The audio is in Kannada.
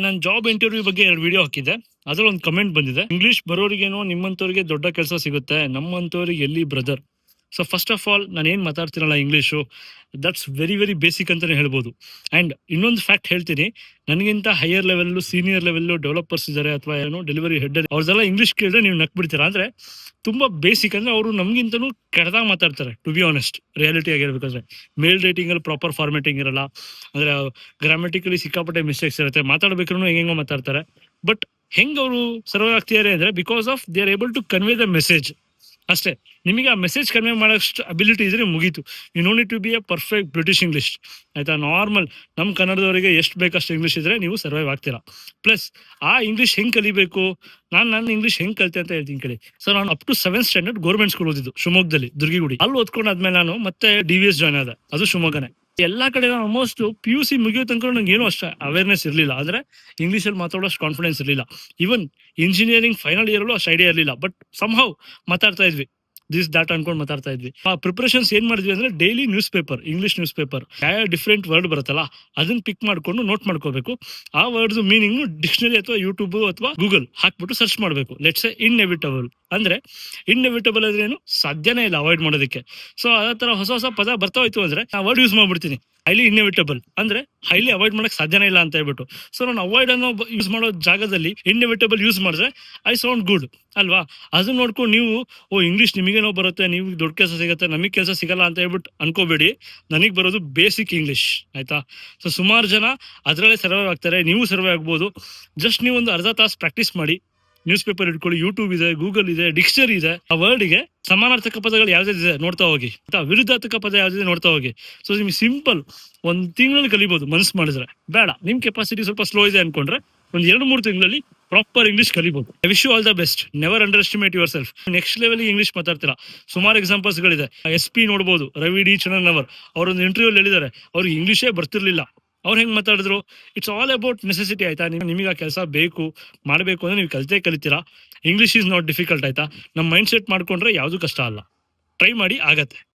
ನಾನು ಜಾಬ್ ಇಂಟರ್ವ್ಯೂ ಬಗ್ಗೆ 2 ವಿಡಿಯೋ ಹಾಕಿದ್ದೆ. ಅದ್ರಲ್ಲಿ ಒಂದು ಕಮೆಂಟ್ ಬಂದಿದೆ, ಇಂಗ್ಲಿಷ್ ಬರೋರಿಗೇನೋ ನಿಮ್ಮಂತವ್ರಿಗೆ ದೊಡ್ಡ ಕೆಲಸ ಸಿಗುತ್ತೆ, ನಮ್ಮಂತವ್ರಿಗೆ ಎಲ್ಲಿ brother. So first of all ನಾನು ಏನು ಮಾತಾಡ್ತೀನಲ್ಲ English, that's very very basic ಅಂತಲೇ ಹೇಳ್ಬೋದು. ಆ್ಯಂಡ್ ಇನ್ನೊಂದು ಫ್ಯಾಕ್ಟ್ ಹೇಳ್ತೀನಿ, ನನಗಿಂತ higher level, senior level developers ಇದ್ದಾರೆ ಅಥವಾ ಏನೋ ಡೆಲಿವರಿ ಹೆಡ್, ಅವ್ರದ್ದೆಲ್ಲ ಇಂಗ್ಲೀಷ್ ಕೇಳಿದ್ರೆ ನೀವು ನಕ್ಬಿಡ್ತೀರಾ. ಅಂದರೆ ತುಂಬ ಬೇಸಿಕ್, ಅಂದರೆ ಅವರು ನಮಗಿಂತನೂ ಕೆಟ್ಟದಾಗ ಮಾತಾಡ್ತಾರೆ. ಟು ಬಿ ಆನೆಸ್ಟ್, ರಿಯಾಲಿಟಿ ಆಗಿರ್ಬೇಕಾದ್ರೆ ಮೇಲ್ ರೈಟಿಂಗಲ್ಲಿ ಪ್ರಾಪರ್ ಫಾರ್ಮೇಟಿಂಗ್ ಇರಲ್ಲ, ಅಂದರೆ ಗ್ರಾಮೆಟಿಕಲಿ ಸಿಕ್ಕಾಪಟ್ಟೆ ಮಿಸ್ಟೇಕ್ಸ್ ಇರುತ್ತೆ, ಮಾತಾಡ್ಬೇಕಾದ್ರೂ ಹೆಂಗೋ ಮಾತಾಡ್ತಾರೆ. ಬಟ್ ಹೆಂಗೆ ಅವರು ಸರ್ವೈವ್ ಆಗ್ತಿದ್ದಾರೆ ಅಂದರೆ because of they are able to convey the message ಅಷ್ಟೇ. ನಿಮಗೆ ಆ ಮೆಸೇಜ್ ಕನ್ವೆ ಮಾಡೋಷ್ಟು ಅಬಿಲಿಟಿ ಇದ್ರೆ ಮುಗೀತು. You no need to be a perfect British English, ಆಯ್ತಾ. ನಾರ್ಮಲ್ ನಮ್ಮ ಕನ್ನಡದವರಿಗೆ ಎಷ್ಟು ಬೇಕಷ್ಟು ಇಂಗ್ಲೀಷ್ ಇದ್ರೆ ನೀವು ಸರ್ವೈವ್ ಆಗ್ತೀರಾ. ಪ್ಲಸ್ ಆ ಇಂಗ್ಲೀಷ್ ಹೆಂಗೆ ಕಲಿಬೇಕು, ನಾನು ಇಂಗ್ಲೀಷ್ ಹೆಂಗೆ ಕಲಿತೆ ಅಂತ ಹೇಳ್ತೀನಿ ಕೇಳಿ. ಸೊ ನಾನು up to 7th standard government school ಓದಿದ್ದು ಶಿವಮೊಗ್ಗದಲ್ಲಿ, ದುರ್ಗಿಗುಡಿ. ಅಲ್ಲಿ ಓದ್ಕೊಂಡಾದ್ಮೇಲೆ ನಾನು ಮತ್ತೆ DVS ಜಾಯ್ನ್ ಆದೆ, ಅದು ಶಿವಮೊಗ್ಗನೇ. ಎಲ್ಲಾ ಕಡೆ ಆಲ್ಮೋಸ್ಟ್ PUC ಮುಗಿಯೋ ತನಕ ನಂಗೆ ಏನೂ ಅಷ್ಟು ಅವೇರ್ನೆಸ್ ಇರಲಿಲ್ಲ, ಅಂದ್ರೆ ಇಂಗ್ಲೀಷಲ್ಲಿ ಮಾತಾಡೋಷ್ಟು ಕಾನ್ಫಿಡೆನ್ಸ್ ಇರಲಿಲ್ಲ. ಈವನ್ ಇಂಜಿನಿಯರಿಂಗ್ ಫೈನಲ್ ಇಯರಲ್ಲೂ ಅಷ್ಟು ಐಡಿಯಾ ಇರಲಿಲ್ಲ. ಬಟ್ ಸಮ್ಹೌ ಮಾತಾಡ್ತಾ ಇದ್ವಿ, ದಿಸ್ ದಾಟ್ ಅನ್ಕೊಂಡು ಮಾತಾಡ್ತಾ ಇದ್ವಿ. ಆ ಪ್ರಿಪರೇಷನ್ಸ್ ಏನ್ ಮಾಡಿದ್ವಿ ಅಂದ್ರೆ daily news paper, English news paper, ಯಾವ ಡಿಫ್ರೆಂಟ್ ವರ್ಡ್ ಬರುತ್ತಲ್ಲ ಅದನ್ನ ಪಿಕ್ ಮಾಡ್ಕೊಂಡು ನೋಟ್ ಮಾಡ್ಕೋಬೇಕು. ಆ ವರ್ಡ್ಸ್ ಮೀನಿಂಗ್ ಡಿಕ್ಷನರಿ ಅಥವಾ ಯೂಟ್ಯೂಬ್ ಅಥವಾ ಗೂಗಲ್ ಹಾಕ್ಬಿಟ್ಟು ಸರ್ಚ್ ಮಾಡಬೇಕು. ಲೆಟ್ಸ್ ಎ ಇನ್ಎವಿಟಬಲ್, ಅಂದ್ರೆ ಇನ್ಎವಿಟಬಲ್ ಅಂದ್ರೆ ಏನು, ಸಾಧ್ಯನೇ ಇಲ್ಲ ಅವಾಯ್ಡ್ ಮಾಡೋದಕ್ಕೆ. ಸೊ ಅದೇ ತರ ಹೊಸ ಹೊಸ ಪದ ಬರ್ತಾ ಹೋಯ್ತು ಅಂದ್ರೆ ಆ ವರ್ಡ್ ಯೂಸ್ ಮಾಡ್ಬಿಡ್ತೀನಿ. ಹೈಲಿ ಇನ್ಎವಿಟಬಲ್ ಅಂದ್ರೆ ಹೈಲಿ ಅವಾಯ್ಡ್ ಮಾಡಕ್ ಸಾಧ್ಯನೇ ಇಲ್ಲ ಅಂತ ಹೇಳ್ಬಿಟ್ಟು. ಸೊ ನಾನು ಅವಾಯ್ಡ್ ಅನ್ನೋ ಯೂಸ್ ಮಾಡೋ ಜಾಗದಲ್ಲಿ ಇನ್ಎವಿಟಬಲ್ ಯೂಸ್ ಮಾಡಿದ್ರೆ ಐ ಸೌಂಡ್ ಗುಡ್ ಅಲ್ವಾ. ಅದನ್ನ ನೋಡ್ಕೊಂಡು ನೀವು ಇಂಗ್ಲೀಷ್ ನಿಮಗೇನೋ ಬರುತ್ತೆ, ನೀವು ದೊಡ್ಡ ಕೆಲಸ ಸಿಗುತ್ತೆ, ನಮಗೆ ಕೆಲಸ ಸಿಗಲ್ಲ ಅಂತ ಹೇಳ್ಬಿಟ್ಟು ಅನ್ಕೋಬೇಡಿ. ನನಗೆ ಬರೋದು ಬೇಸಿಕ್ ಇಂಗ್ಲೀಷ್, ಆಯ್ತಾ. ಸೊ ಸುಮಾರು ಜನ ಅದರಲ್ಲೇ ಸರ್ವೈವ್ ಆಗ್ತಾರೆ, ನೀವು ಸರ್ವೈವ್ ಆಗ್ಬೋದು. ಜಸ್ಟ್ ನೀವು ಒಂದು ಅರ್ಧ ತಾಸು ಪ್ರಾಕ್ಟೀಸ್ ಮಾಡಿ, ನ್ಯೂಸ್ ಪೇಪರ್ ಇಟ್ಕೊಳ್ಳಿ, ಯೂಟ್ಯೂಬ್ ಇದೆ, ಗೂಗಲ್ ಇದೆ, ಡಿಕ್ಷನರಿ ಇದೆ. ಆ ವರ್ಡ್ಗೆ ಸಮಾನಾರ್ಥಕ ಪದಗಳು ಯಾವ್ದಿದೆ ನೋಡ್ತಾ ಹೋಗಿ, ವಿರುದ್ಧಾರ್ಥಕ ಪದ ಯಾವ್ದಿದೆ ನೋಡ್ತಾ ಹೋಗಿ. ಸೊ ನಿಮ್ಗೆ ಸಿಂಪಲ್ 1 ತಿಂಗಳಲ್ಲಿ ಕಲಿಬಹುದು ಮನಸ್ಸು ಮಾಡಿದ್ರೆ. ಬೇಡ, ನಿಮ್ ಕೆಪಾಸಿಟಿ ಸ್ವಲ್ಪ ಸ್ಲೋ ಇದೆ ಅನ್ಕೊಂಡ್ರೆ ಒಂದು 2-3 ತಿಂಗಳಲ್ಲಿ ಪ್ರಾಪರ್ ಇಂಗ್ಲಿಷ್ ಕಲಿಬಹುದು. I wish you all the best. Never underestimate yourself. Next level English ಮಾತಾಡ್ತೀರಾ. ಸುಮಾರು ಎಕ್ಸಾಂಪಲ್ಸ್ ಗಳಿದೆ. SP ನೋಡ್ಬೋದು, ರವಿ ಡಿ ಚನ್ನನ್ ಅವರೊಂದು ಇಂಟರ್ವ್ಯೂ ಹೇಳಿದ್ದಾರೆ, ಅವ್ರಿಗೆ ಇಂಗ್ಲಿಷೇ ಬರ್ತಿರ್ಲಿಲ್ಲ, ಅವ್ರು ಹೆಂಗ್ ಮಾತಾಡಿದ್ರು. ಇಟ್ಸ್ ಆಲ್ ಅಬೌಟ್ ನೆಸೆಸಿಟಿ, ಆಯ್ತಾ. ನಿಮಗೆ ಆ ಕೆಲಸ ಬೇಕು ಮಾಡಬೇಕು ಅಂದ್ರೆ ನೀವು ಕಲಿತೀರಾ. ಇಂಗ್ಲಿಷ್ ಈಸ್ ನಾಟ್ ಡಿಫಿಕಲ್ಟ್, ಆಯ್ತಾ. ನಮ್ಮ ಮೈಂಡ್ ಸೆಟ್ ಮಾಡ್ಕೊಂಡ್ರೆ ಯಾವ್ದು ಕಷ್ಟ ಅಲ್ಲ. ಟ್ರೈ ಮಾಡಿ, ಆಗತ್ತೆ.